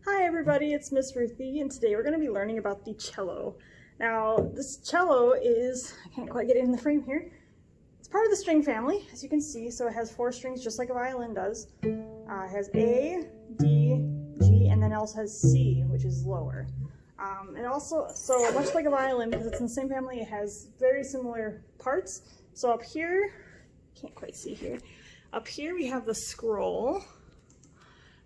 Hi everybody, it's Miss Ruthie, and today we're going to be learning about the cello. Now, this cello is, I can't quite get it in the frame here, it's part of the string family, as you can see, so it has 4 strings just like a violin does. It has A, D, G, and then it also has C, which is lower. And also, so much like a violin, because it's in the same family, it has very similar parts. So up here, can't quite see here, up here we have the scroll.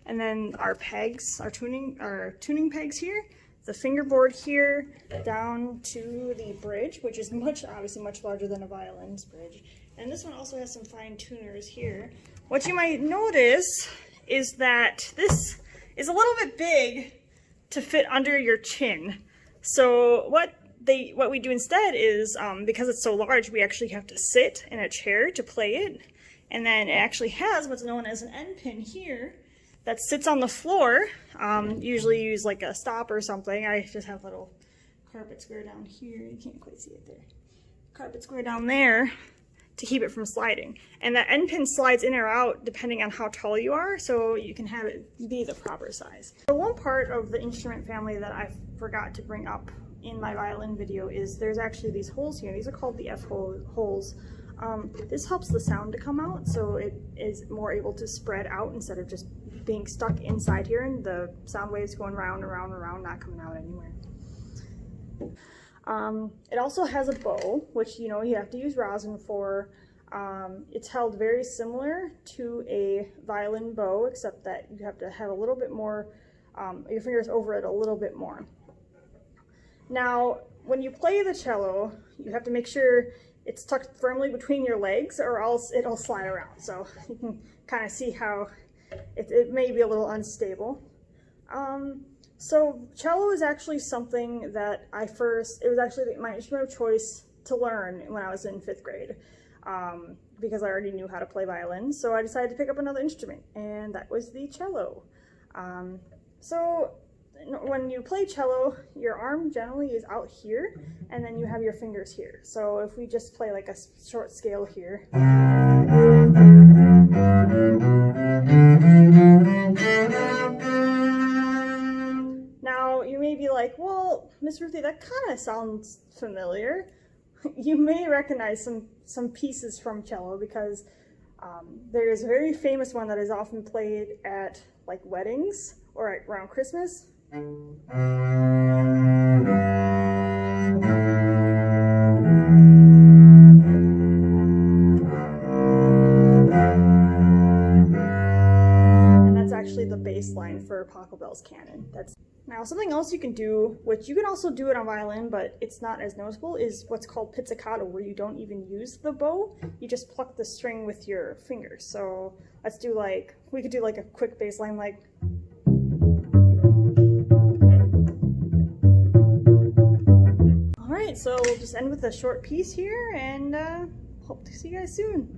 And then our pegs, our tuning pegs here, the fingerboard here, down to the bridge, which is obviously much larger than a violin's bridge. And this one also has some fine tuners here. What you might notice is that this is a little bit big to fit under your chin. So what we do instead is, because it's so large, we actually have to sit in a chair to play it. And then it actually has what's known as an end pin here that sits on the floor. Usually use like a stop or something. I just have a little carpet square down here. You can't quite see it there. Carpet square down there to keep it from sliding. And that end pin slides in or out depending on how tall you are, so you can have it be the proper size. So one part of the instrument family that I forgot to bring up in my violin video is there's actually these holes here. These are called the F holes. This helps the sound to come out, so it is more able to spread out instead of just being stuck inside here and the sound waves going round and round and round, not coming out anywhere. It also has a bow, which you have to use rosin for. It's held very similar to a violin bow, except that you have to have a little bit more, your fingers over it a little bit more. Now, when you play the cello, you have to make sure it's tucked firmly between your legs or else it'll slide around. So you can kind of see how it may be a little unstable. So cello is actually something that it was actually my instrument of choice to learn when I was in 5th grade, because I already knew how to play violin. So I decided to pick up another instrument, and that was the cello. So when you play cello, your arm generally is out here, and then you have your fingers here. So if we just play like a short scale here. Now you may be like, well, Miss Ruthie, that kind of sounds familiar. You may recognize some pieces from cello because there is a very famous one that is often played at like weddings or around Christmas. And that's actually the bass line for Pachelbel's canon. Now something else you can do, which you can also do it on violin, but it's not as noticeable, is what's called pizzicato, where you don't even use the bow, you just pluck the string with your fingers. So let's do we could do like a quick bass line like. Alright, so we'll just end with a short piece here, and hope to see you guys soon.